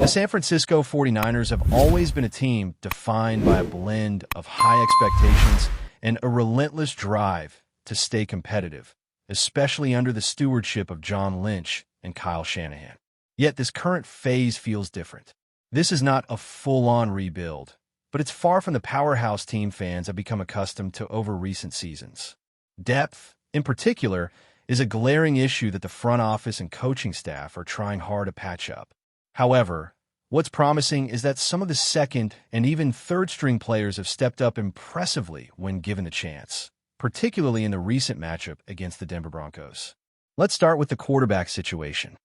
The San Francisco 49ers have always been a team defined by a blend of high expectations and a relentless drive to stay competitive, especially under the stewardship of John Lynch and Kyle Shanahan. Yet this current phase feels different. This is not a full-on rebuild, but it's far from the powerhouse team fans have become accustomed to over recent seasons. Depth, in particular, is a glaring issue that the front office and coaching staff are trying hard to patch up. However, what's promising is that some of the second and even third-string players have stepped up impressively when given the chance, particularly in the recent matchup against the Denver Broncos. Let's start with the quarterback situation.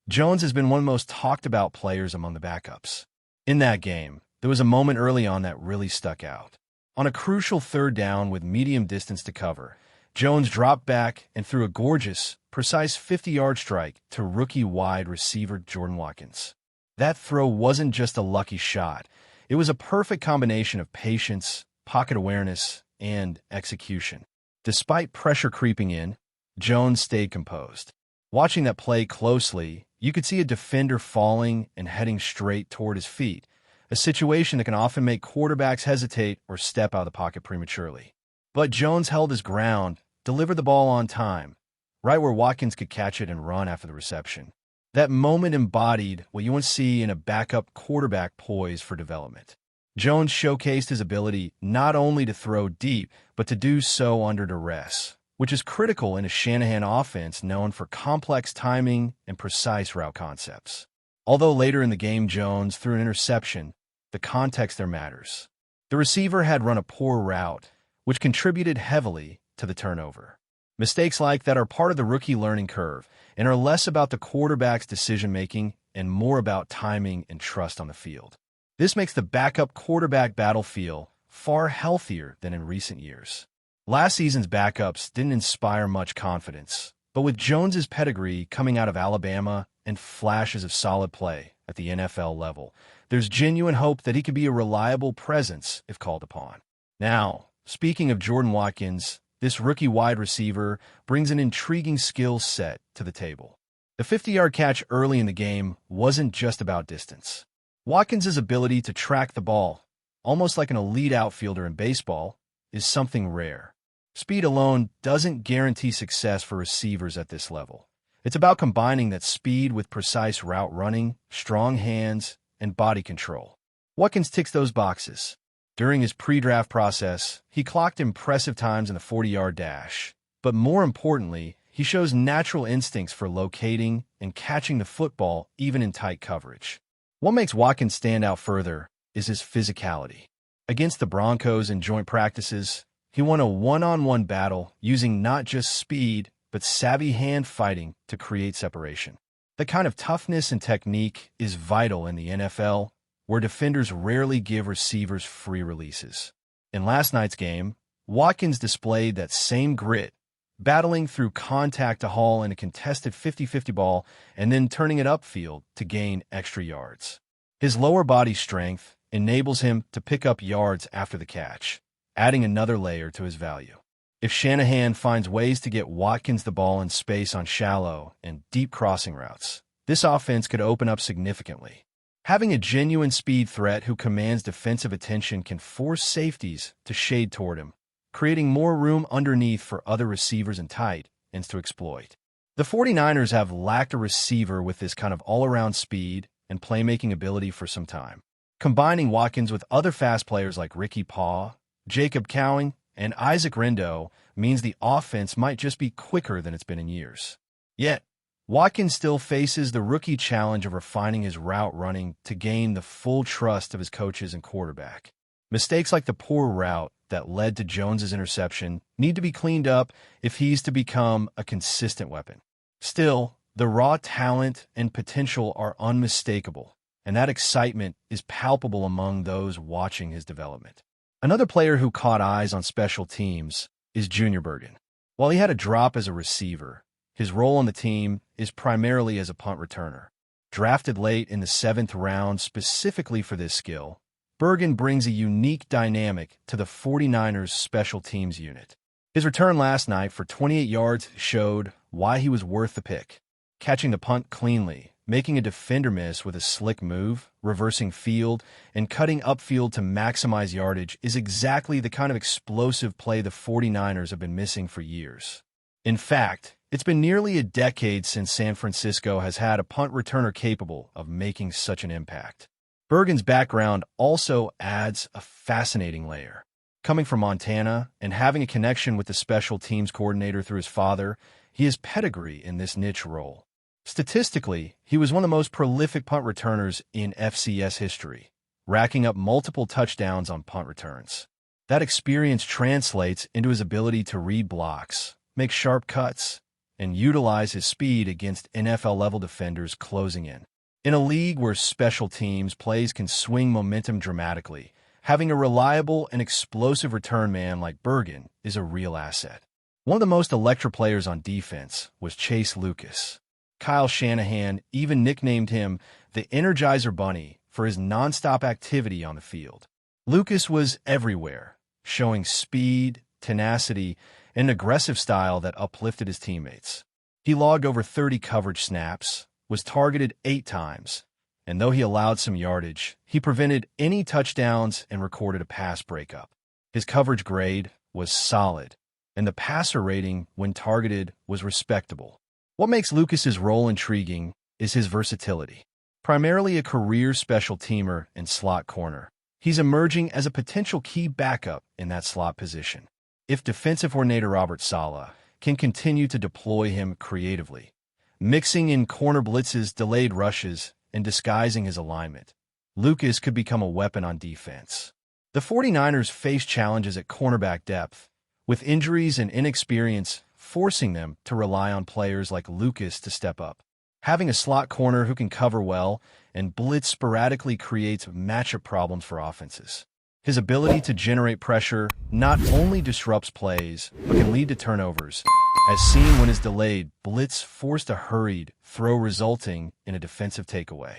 Jones has been one of the most talked-about players among the backups. In that game, there was a moment early on that really stuck out. On a crucial third down with medium distance to cover, Jones dropped back and threw a gorgeous, precise 50-yard strike to rookie wide receiver Jordan Watkins. That throw wasn't just a lucky shot. It was a perfect combination of patience, pocket awareness, and execution. Despite pressure creeping in, Jones stayed composed. Watching that play closely, you could see a defender falling and heading straight toward his feet, a situation that can often make quarterbacks hesitate or step out of the pocket prematurely. But Jones held his ground, delivered the ball on time, right where Watkins could catch it and run after the reception. That moment embodied what you want to see in a backup quarterback poised for development. Jones showcased his ability not only to throw deep, but to do so under duress, which is critical in a Shanahan offense known for complex timing and precise route concepts. Although later in the game Jones threw an interception, the context there matters. The receiver had run a poor route, which contributed heavily to the turnover. Mistakes like that are part of the rookie learning curve and are less about the quarterback's decision-making and more about timing and trust on the field. This makes the backup quarterback battle feel far healthier than in recent years. Last season's backups didn't inspire much confidence, but with Jones's pedigree coming out of Alabama and flashes of solid play at the NFL level, there's genuine hope that he could be a reliable presence if called upon. Now, speaking of Jordan Watkins, this rookie wide receiver brings an intriguing skill set to the table. The 50-yard catch early in the game wasn't just about distance. Watkins' ability to track the ball, almost like an elite outfielder in baseball, is something rare. Speed alone doesn't guarantee success for receivers at this level. It's about combining that speed with precise route running, strong hands, and body control. Watkins ticks those boxes. During his pre-draft process, he clocked impressive times in the 40-yard dash. But more importantly, he shows natural instincts for locating and catching the football even in tight coverage. What makes Watkins stand out further is his physicality. Against the Broncos in joint practices, he won a one-on-one battle using not just speed, but savvy hand fighting to create separation. The kind of toughness and technique is vital in the NFL, where defenders rarely give receivers free releases. In last night's game, Watkins displayed that same grit, battling through contact to haul in a contested 50-50 ball and then turning it upfield to gain extra yards. His lower body strength enables him to pick up yards after the catch, adding another layer to his value. If Shanahan finds ways to get Watkins the ball in space on shallow and deep crossing routes, this offense could open up significantly. Having a genuine speed threat who commands defensive attention can force safeties to shade toward him, creating more room underneath for other receivers and tight ends to exploit. The 49ers have lacked a receiver with this kind of all-around speed and playmaking ability for some time. Combining Watkins with other fast players like Ricky Paw, Jacob Cowing, and Isaac Rendo means the offense might just be quicker than it's been in years. Yet, Watkins still faces the rookie challenge of refining his route running to gain the full trust of his coaches and quarterback. Mistakes like the poor route that led to Jones's interception need to be cleaned up if he's to become a consistent weapon. Still, the raw talent and potential are unmistakable, and that excitement is palpable among those watching his development. Another player who caught eyes on special teams is Junior Bergen. While he had a drop as a receiver, his role on the team is primarily as a punt returner. Drafted late in the 7th round specifically for this skill, Bergen brings a unique dynamic to the 49ers special teams unit. His return last night for 28 yards showed why he was worth the pick. Catching the punt cleanly, making a defender miss with a slick move, reversing field, and cutting upfield to maximize yardage is exactly the kind of explosive play the 49ers have been missing for years. In fact, it's been nearly a decade since San Francisco has had a punt returner capable of making such an impact. Bergen's background also adds a fascinating layer. Coming from Montana and having a connection with the special teams coordinator through his father, he has pedigree in this niche role. Statistically, he was one of the most prolific punt returners in FCS history, racking up multiple touchdowns on punt returns. That experience translates into his ability to read blocks, make sharp cuts, and utilize his speed against NFL-level defenders closing in. In a league where special teams plays can swing momentum dramatically, having a reliable and explosive return man like Bergen is a real asset. One of the most electric players on defense was Chase Lucas. Kyle Shanahan even nicknamed him the Energizer Bunny for his nonstop activity on the field. Lucas was everywhere, showing speed, tenacity, and an aggressive style that uplifted his teammates. He logged over 30 coverage snaps, was targeted 8 times, and though he allowed some yardage, he prevented any touchdowns and recorded a pass breakup. His coverage grade was solid, and the passer rating when targeted was respectable. What makes Lucas's role intriguing is his versatility. Primarily a career special teamer and slot corner, he's emerging as a potential key backup in that slot position. If defensive coordinator Robert Saleh can continue to deploy him creatively, mixing in corner blitzes, delayed rushes, and disguising his alignment, Lucas could become a weapon on defense. The 49ers face challenges at cornerback depth, with injuries and inexperience forcing them to rely on players like Lucas to step up. Having a slot corner who can cover well and blitz sporadically creates matchup problems for offenses. His ability to generate pressure not only disrupts plays, but can lead to turnovers, as seen when his delayed blitz forced a hurried throw resulting in a defensive takeaway.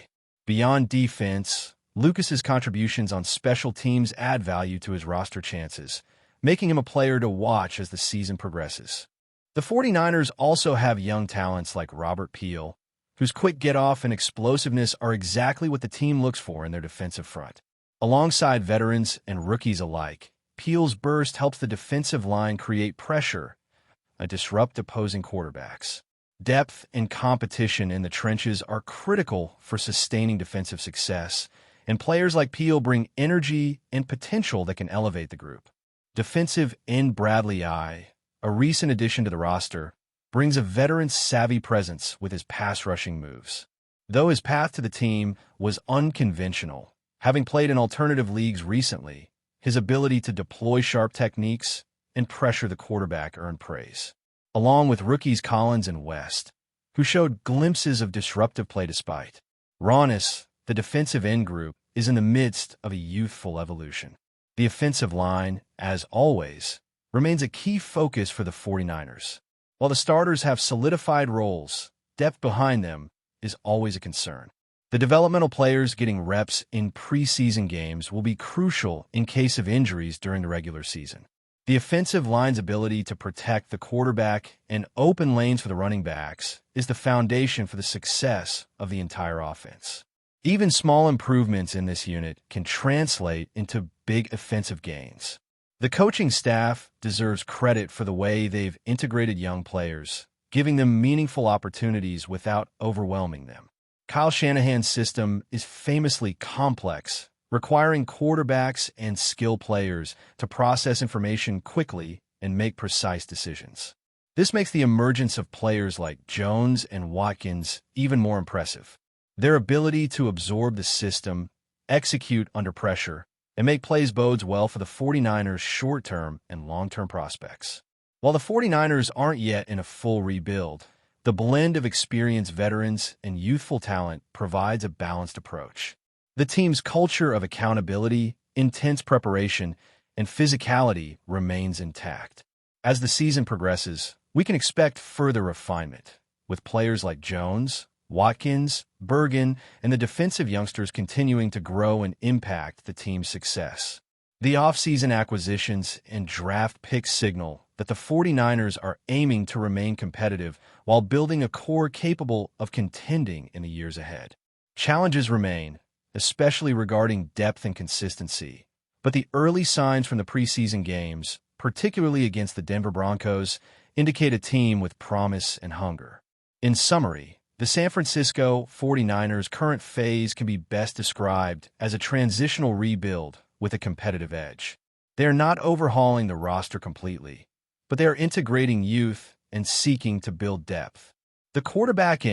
Beyond defense, Lucas's contributions on special teams add value to his roster chances, making him a player to watch as the season progresses. The 49ers also have young talents like Robert Peel, whose quick get-off and explosiveness are exactly what the team looks for in their defensive front. Alongside veterans and rookies alike, Peel's burst helps the defensive line create pressure and disrupt opposing quarterbacks. Depth and competition in the trenches are critical for sustaining defensive success, and players like Peel bring energy and potential that can elevate the group. Defensive end Bradley I, a recent addition to the roster, brings a veteran-savvy presence with his pass-rushing moves. Though his path to the team was unconventional, having played in alternative leagues recently, his ability to deploy sharp techniques and pressure the quarterback earned praise. Along with rookies Collins and West, who showed glimpses of disruptive play despite. Rawness, the defensive end group, is in the midst of a youthful evolution. The offensive line, as always, remains a key focus for the 49ers. While the starters have solidified roles, depth behind them is always a concern. The developmental players getting reps in preseason games will be crucial in case of injuries during the regular season. The offensive line's ability to protect the quarterback and open lanes for the running backs is the foundation for the success of the entire offense. Even small improvements in this unit can translate into big offensive gains. The coaching staff deserves credit for the way they've integrated young players, giving them meaningful opportunities without overwhelming them. Kyle Shanahan's system is famously complex, requiring quarterbacks and skill players to process information quickly and make precise decisions. This makes the emergence of players like Jones and Watkins even more impressive. Their ability to absorb the system, execute under pressure, and make plays bodes well for the 49ers' short-term and long-term prospects. While the 49ers aren't yet in a full rebuild, the blend of experienced veterans and youthful talent provides a balanced approach. The team's culture of accountability, intense preparation, and physicality remains intact. As the season progresses, we can expect further refinement, with players like Jones, Watkins, Bergen, and the defensive youngsters continuing to grow and impact the team's success. The offseason acquisitions and draft picks signal that the 49ers are aiming to remain competitive while building a core capable of contending in the years ahead. Challenges remain, especially regarding depth and consistency, but the early signs from the preseason games, particularly against the Denver Broncos, indicate a team with promise and hunger. In summary, the San Francisco 49ers' current phase can be best described as a transitional rebuild with a competitive edge. They are not overhauling the roster completely, but they are integrating youth and seeking to build depth. The quarterback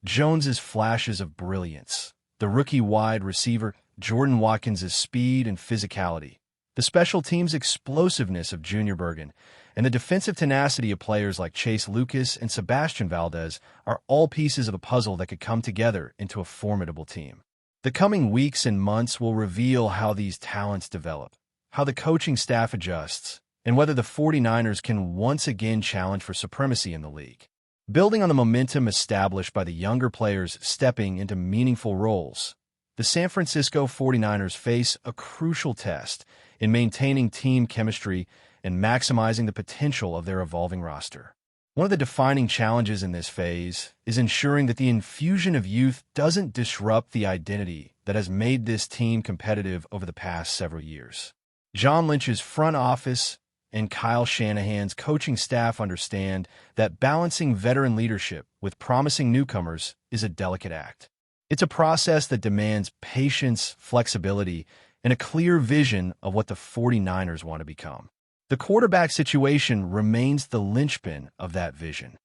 Jones's flashes of brilliance, the rookie wide receiver Jordan Watkins' speed and physicality, the special teams explosiveness of Junior Bergen, and the defensive tenacity of players like Chase Lucas and Sebastian Valdez are all pieces of a puzzle that could come together into a formidable team. The coming weeks and months will reveal how these talents develop, how the coaching staff adjusts, and whether the 49ers can once again challenge for supremacy in the league. Building on the momentum established by the younger players stepping into meaningful roles, the San Francisco 49ers face a crucial test in maintaining team chemistry and maximizing the potential of their evolving roster. One of the defining challenges in this phase is ensuring that the infusion of youth doesn't disrupt the identity that has made this team competitive over the past several years. John Lynch's front office and Kyle Shanahan's coaching staff understand that balancing veteran leadership with promising newcomers is a delicate act. It's a process that demands patience, flexibility, and a clear vision of what the 49ers want to become. The quarterback situation remains the linchpin of that vision.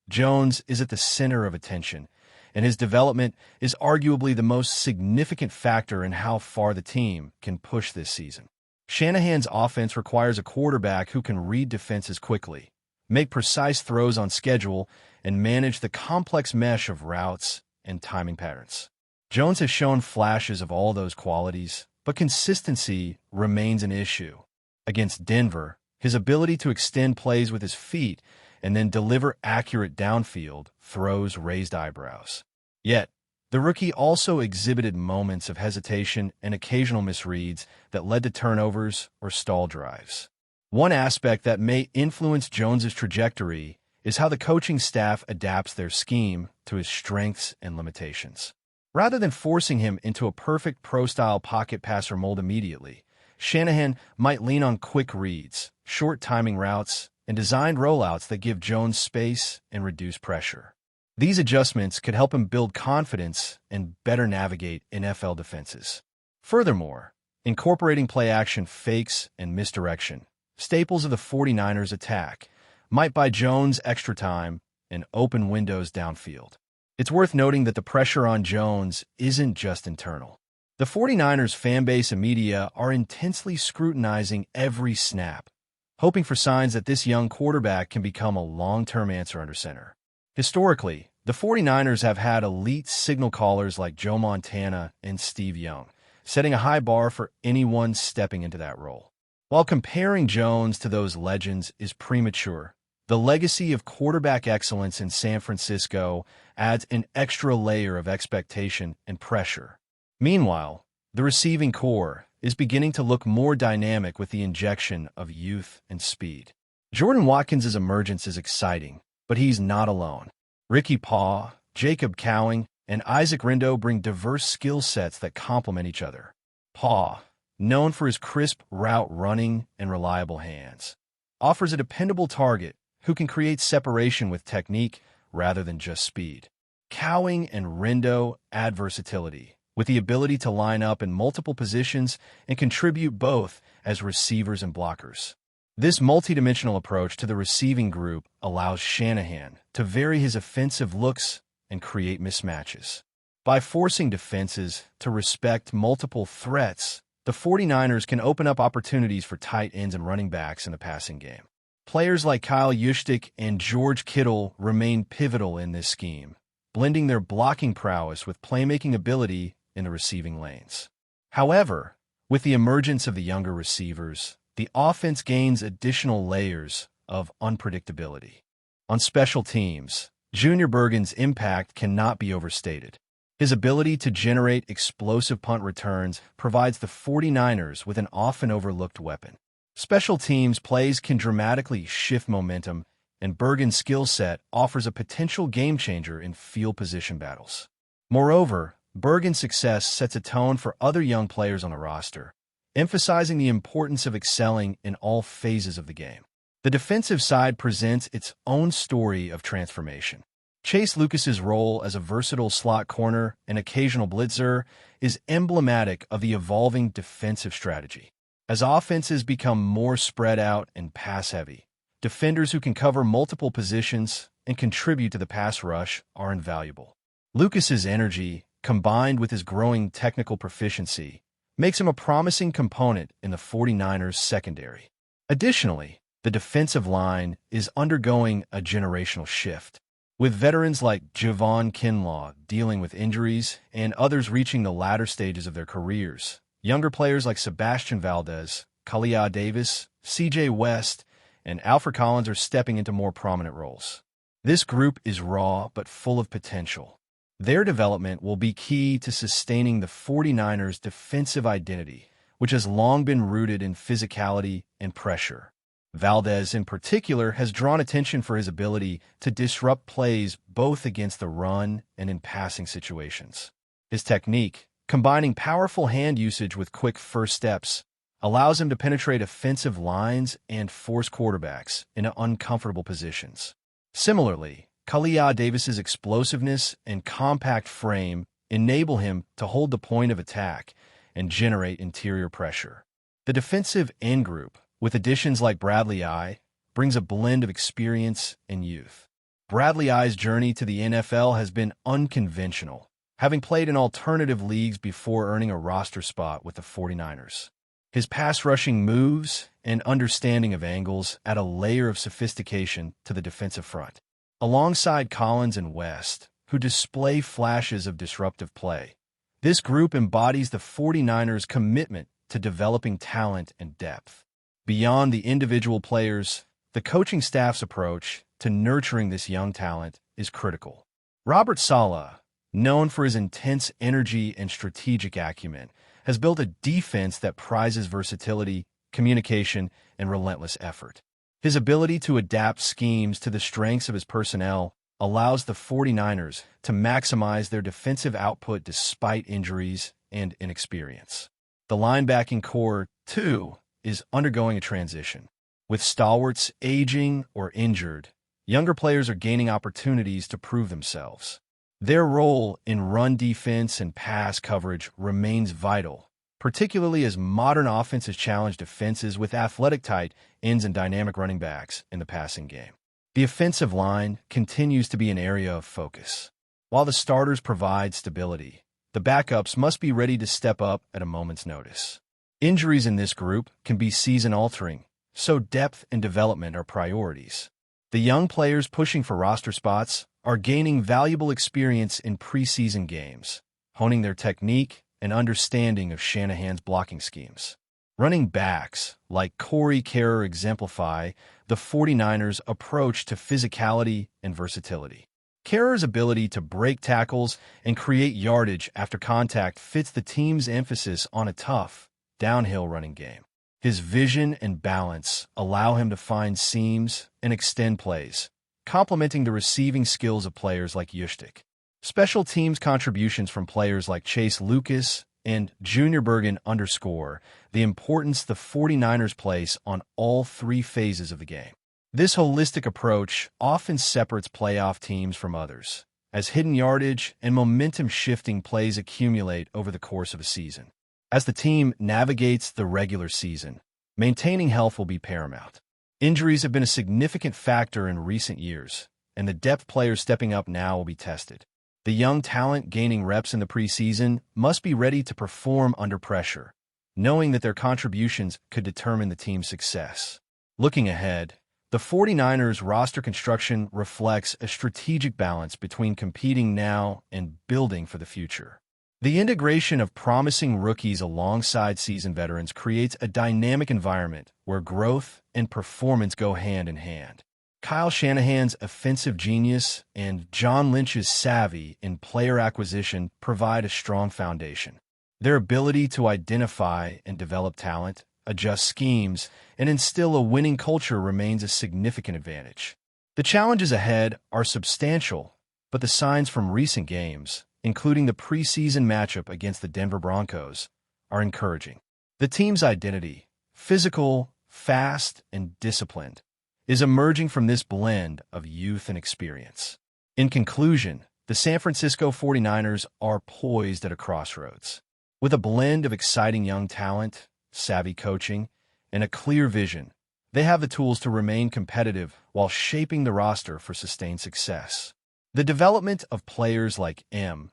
Jones is at the center of attention, and his development is arguably the most significant factor in how far the team can push this season. Shanahan's offense requires a quarterback who can read defenses quickly, make precise throws on schedule, and manage the complex mesh of routes and timing patterns. Jones has shown flashes of all those qualities, but consistency remains an issue. Against Denver, his ability to extend plays with his feet and then deliver accurate downfield throws raised eyebrows. Yet, the rookie also exhibited moments of hesitation and occasional misreads that led to turnovers or stall drives. One aspect that may influence Jones's trajectory is how the coaching staff adapts their scheme to his strengths and limitations. Rather than forcing him into a perfect pro-style pocket passer mold immediately, Shanahan might lean on quick reads, short timing routes, and designed rollouts that give Jones space and reduce pressure. These adjustments could help him build confidence and better navigate NFL defenses. Furthermore, incorporating play-action fakes and misdirection, staples of the 49ers attack, might buy Jones extra time and open windows downfield. It's worth noting that the pressure on Jones isn't just internal. The 49ers fanbase and media are intensely scrutinizing every snap, hoping for signs that this young quarterback can become a long-term answer under center. Historically, the 49ers have had elite signal callers like Joe Montana and Steve Young, setting a high bar for anyone stepping into that role. While comparing Jones to those legends is premature, the legacy of quarterback excellence in San Francisco adds an extra layer of expectation and pressure. Meanwhile, the receiving core is beginning to look more dynamic with the injection of youth and speed. Jordan Watkins' emergence is exciting, but he's not alone. Ricky Paw, Jacob Cowing, and Isaac Rindo bring diverse skill sets that complement each other. Paw, known for his crisp route running and reliable hands, offers a dependable target who can create separation with technique rather than just speed. Cowing and Rindo add versatility, with the ability to line up in multiple positions and contribute both as receivers and blockers. This multidimensional approach to the receiving group allows Shanahan to vary his offensive looks and create mismatches. By forcing defenses to respect multiple threats, the 49ers can open up opportunities for tight ends and running backs in the passing game. Players like Kyle Juszczyk and George Kittle remain pivotal in this scheme, blending their blocking prowess with playmaking ability in the receiving lanes. However, with the emergence of the younger receivers, the offense gains additional layers of unpredictability. On special teams, Junior Bergen's impact cannot be overstated. His ability to generate explosive punt returns provides the 49ers with an often overlooked weapon. Special teams plays can dramatically shift momentum, and Bergen's skill set offers a potential game-changer in field position battles. Moreover, Bergen's success sets a tone for other young players on the roster, emphasizing the importance of excelling in all phases of the game. The defensive side presents its own story of transformation. Chase Lucas's role as a versatile slot corner and occasional blitzer is emblematic of the evolving defensive strategy. As offenses become more spread out and pass-heavy, defenders who can cover multiple positions and contribute to the pass rush are invaluable. Lucas's energy, combined with his growing technical proficiency, makes him a promising component in the 49ers secondary. Additionally, the defensive line is undergoing a generational shift, with veterans like Javon Kinlaw dealing with injuries and others reaching the latter stages of their careers. Younger players like Sebastian Valdez, Kalia Davis, C.J. West, and Alfred Collins are stepping into more prominent roles. This group is raw but full of potential. Their development will be key to sustaining the 49ers' defensive identity, which has long been rooted in physicality and pressure. Valdez, in particular, has drawn attention for his ability to disrupt plays both against the run and in passing situations. His technique, combining powerful hand usage with quick first steps, allows him to penetrate offensive lines and force quarterbacks into uncomfortable positions. Similarly, Kalia Davis's explosiveness and compact frame enable him to hold the point of attack and generate interior pressure. The defensive end group, with additions like Bradley Eye, brings a blend of experience and youth. Bradley Eye's journey to the NFL has been unconventional, having played in alternative leagues before earning a roster spot with the 49ers. His pass-rushing moves and understanding of angles add a layer of sophistication to the defensive front. Alongside Collins and West, who display flashes of disruptive play, this group embodies the 49ers' commitment to developing talent and depth. Beyond the individual players, the coaching staff's approach to nurturing this young talent is critical. Robert Saleh, known for his intense energy and strategic acumen, has built a defense that prizes versatility, communication, and relentless effort. His ability to adapt schemes to the strengths of his personnel allows the 49ers to maximize their defensive output despite injuries and inexperience. The linebacking core, too, is undergoing a transition. With stalwarts aging or injured, younger players are gaining opportunities to prove themselves. Their role in run defense and pass coverage remains vital, particularly as modern offenses challenge defenses with athletic tight ends and dynamic running backs in the passing game. The offensive line continues to be an area of focus. While the starters provide stability, the backups must be ready to step up at a moment's notice. Injuries in this group can be season-altering, so depth and development are priorities. The young players pushing for roster spots are gaining valuable experience in preseason games, honing their technique and understanding of Shanahan's blocking schemes. Running backs like Corey Kerr exemplify the 49ers' approach to physicality and versatility. Kerr's ability to break tackles and create yardage after contact fits the team's emphasis on a tough, downhill running game. His vision and balance allow him to find seams and extend plays, complementing the receiving skills of players like Juszczyk. Special teams contributions from players like Chase Lucas and Junior Bergen underscore the importance the 49ers place on all three phases of the game. This holistic approach often separates playoff teams from others, as hidden yardage and momentum-shifting plays accumulate over the course of a season. As the team navigates the regular season, maintaining health will be paramount. Injuries have been a significant factor in recent years, and the depth players stepping up now will be tested. The young talent gaining reps in the preseason must be ready to perform under pressure, knowing that their contributions could determine the team's success. Looking ahead, the 49ers roster construction reflects a strategic balance between competing now and building for the future. The integration of promising rookies alongside seasoned veterans creates a dynamic environment where growth and performance go hand in hand. Kyle Shanahan's offensive genius and John Lynch's savvy in player acquisition provide a strong foundation. Their ability to identify and develop talent adjust schemes, and instill a winning culture remains a significant advantage. The challenges ahead are substantial, but the signs from recent games, including the preseason matchup against the Denver Broncos, are encouraging. The team's identity, physical, fast, and disciplined, is emerging from this blend of youth and experience. In conclusion, the San Francisco 49ers are poised at a crossroads. With a blend of exciting young talent, savvy coaching, and a clear vision, they have the tools to remain competitive while shaping the roster for sustained success. The development of players like M.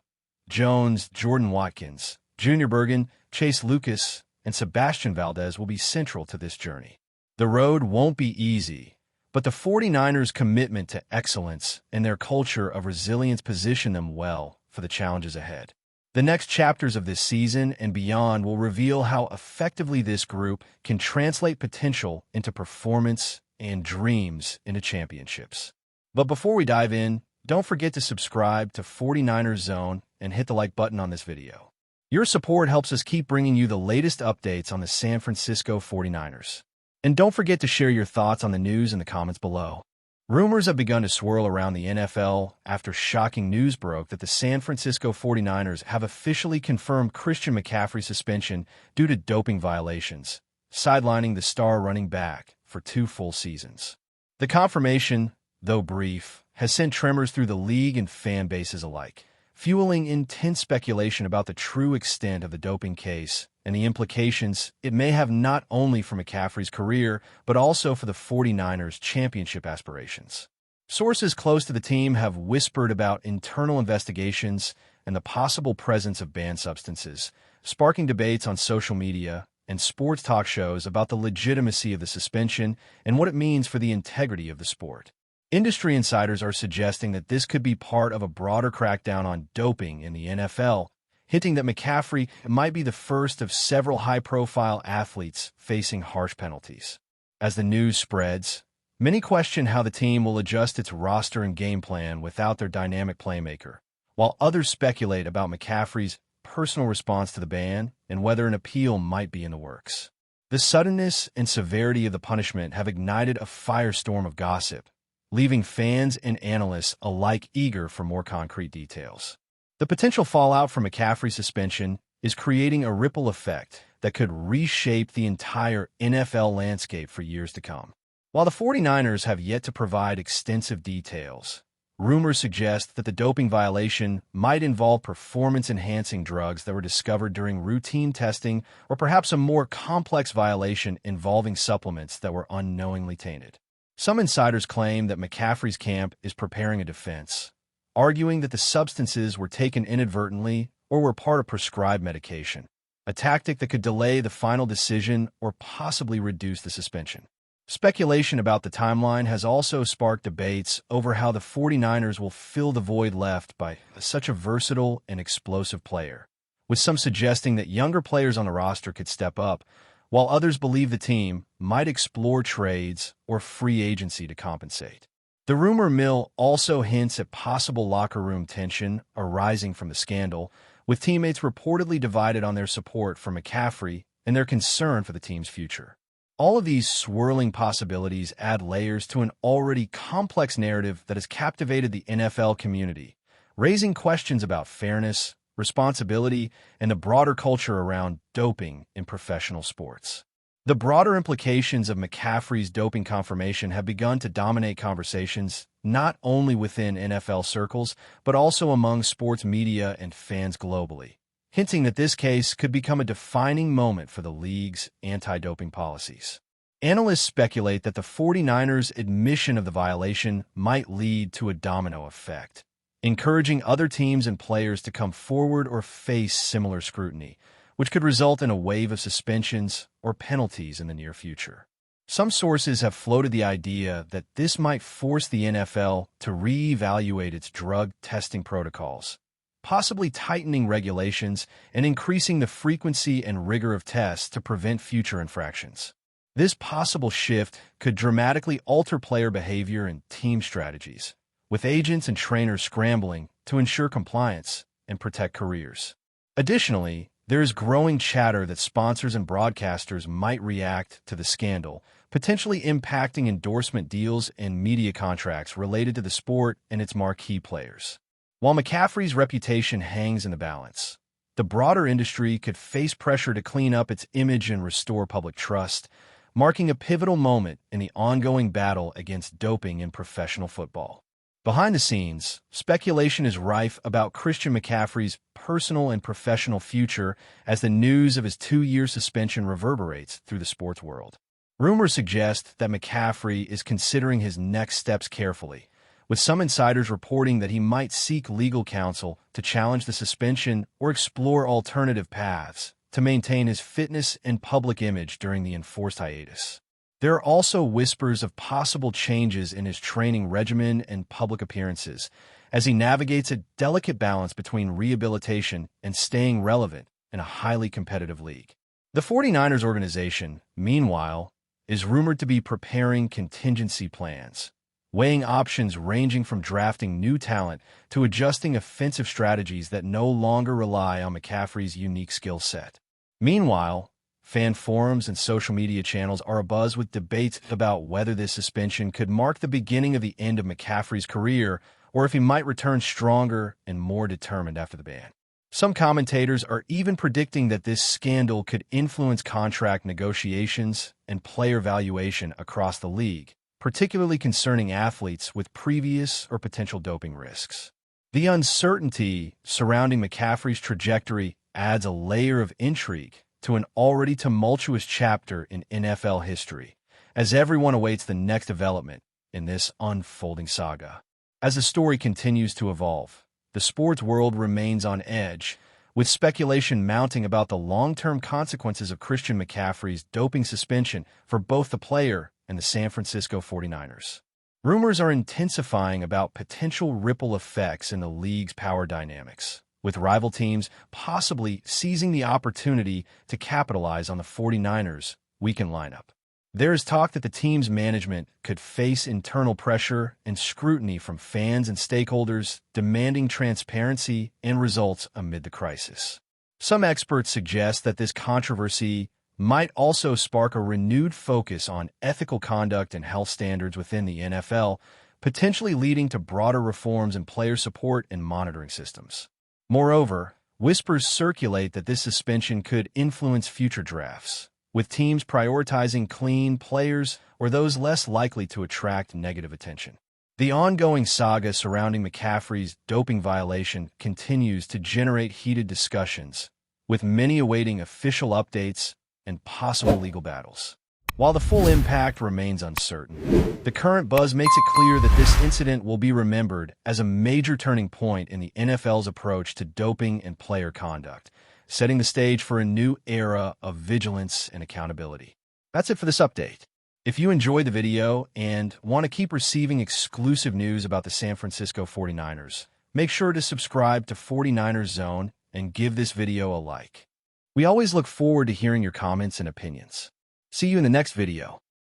Jones, Jordan Watkins, Junior Bergen, Chase Lucas, and Sebastian Valdez will be central to this journey. The road won't be easy, but the 49ers' commitment to excellence and their culture of resilience position them well for the challenges ahead. The next chapters of this season and beyond will reveal how effectively this group can translate potential into performance and dreams into championships. But before we dive in, don't forget to subscribe to 49ers Zone and hit the like button on this video. Your support helps us keep bringing you the latest updates on the San Francisco 49ers. And don't forget to share your thoughts on the news in the comments below. Rumors have begun to swirl around the NFL after shocking news broke that the San Francisco 49ers have officially confirmed Christian McCaffrey's suspension due to doping violations, sidelining the star running back for 2 full seasons. The confirmation, though brief, has sent tremors through the league and fan bases alike, fueling intense speculation about the true extent of the doping case and the implications it may have not only for McCaffrey's career, but also for the 49ers' championship aspirations. Sources close to the team have whispered about internal investigations and the possible presence of banned substances, sparking debates on social media and sports talk shows about the legitimacy of the suspension and what it means for the integrity of the sport. Industry insiders are suggesting that this could be part of a broader crackdown on doping in the NFL, hinting that McCaffrey might be the first of several high-profile athletes facing harsh penalties. As the news spreads, many question how the team will adjust its roster and game plan without their dynamic playmaker, while others speculate about McCaffrey's personal response to the ban and whether an appeal might be in the works. The suddenness and severity of the punishment have ignited a firestorm of gossip, leaving fans and analysts alike eager for more concrete details. The potential fallout from McCaffrey's suspension is creating a ripple effect that could reshape the entire NFL landscape for years to come. While the 49ers have yet to provide extensive details, rumors suggest that the doping violation might involve performance-enhancing drugs that were discovered during routine testing or perhaps a more complex violation involving supplements that were unknowingly tainted. Some insiders claim that McCaffrey's camp is preparing a defense, arguing that the substances were taken inadvertently or were part of prescribed medication, a tactic that could delay the final decision or possibly reduce the suspension. Speculation about the timeline has also sparked debates over how the 49ers will fill the void left by such a versatile and explosive player, with some suggesting that younger players on the roster could step up, while others believe the team might explore trades or free agency to compensate. The rumor mill also hints at possible locker room tension arising from the scandal, with teammates reportedly divided on their support for McCaffrey and their concern for the team's future. All of these swirling possibilities add layers to an already complex narrative that has captivated the NFL community, raising questions about fairness, responsibility, and the broader culture around doping in professional sports. The broader implications of McCaffrey's doping confirmation have begun to dominate conversations not only within NFL circles, but also among sports media and fans globally, hinting that this case could become a defining moment for the league's anti-doping policies. Analysts speculate that the 49ers' admission of the violation might lead to a domino effect, encouraging other teams and players to come forward or face similar scrutiny, which could result in a wave of suspensions or penalties in the near future. Some sources have floated the idea that this might force the NFL to reevaluate its drug testing protocols, possibly tightening regulations and increasing the frequency and rigor of tests to prevent future infractions. This possible shift could dramatically alter player behavior and team strategies, with agents and trainers scrambling to ensure compliance and protect careers. Additionally, there is growing chatter that sponsors and broadcasters might react to the scandal, potentially impacting endorsement deals and media contracts related to the sport and its marquee players. While McCaffrey's reputation hangs in the balance, the broader industry could face pressure to clean up its image and restore public trust, marking a pivotal moment in the ongoing battle against doping in professional football. Behind the scenes, speculation is rife about Christian McCaffrey's personal and professional future as the news of his 2-year suspension reverberates through the sports world. Rumors suggest that McCaffrey is considering his next steps carefully, with some insiders reporting that he might seek legal counsel to challenge the suspension or explore alternative paths to maintain his fitness and public image during the enforced hiatus. There are also whispers of possible changes in his training regimen and public appearances as he navigates a delicate balance between rehabilitation and staying relevant in a highly competitive league. The 49ers organization, meanwhile, is rumored to be preparing contingency plans, weighing options ranging from drafting new talent to adjusting offensive strategies that no longer rely on McCaffrey's unique skill set. Meanwhile, fan forums and social media channels are abuzz with debates about whether this suspension could mark the beginning of the end of McCaffrey's career or if he might return stronger and more determined after the ban. Some commentators are even predicting that this scandal could influence contract negotiations and player valuation across the league, particularly concerning athletes with previous or potential doping risks. The uncertainty surrounding McCaffrey's trajectory adds a layer of intrigue to an already tumultuous chapter in NFL history, as everyone awaits the next development in this unfolding saga. As the story continues to evolve, the sports world remains on edge, with speculation mounting about the long-term consequences of Christian McCaffrey's doping suspension for both the player and the San Francisco 49ers. Rumors are intensifying about potential ripple effects in the league's power dynamics, with rival teams possibly seizing the opportunity to capitalize on the 49ers' weakened lineup. There is talk that the team's management could face internal pressure and scrutiny from fans and stakeholders demanding transparency and results amid the crisis. Some experts suggest that this controversy might also spark a renewed focus on ethical conduct and health standards within the NFL, potentially leading to broader reforms in player support and monitoring systems. Moreover, whispers circulate that this suspension could influence future drafts, with teams prioritizing clean players or those less likely to attract negative attention. The ongoing saga surrounding McCaffrey's doping violation continues to generate heated discussions, with many awaiting official updates and possible legal battles. While the full impact remains uncertain, the current buzz makes it clear that this incident will be remembered as a major turning point in the NFL's approach to doping and player conduct, setting the stage for a new era of vigilance and accountability. That's it for this update. If you enjoyed the video and want to keep receiving exclusive news about the San Francisco 49ers, make sure to subscribe to 49ers Zone and give this video a like. We always look forward to hearing your comments and opinions. See you in the next video.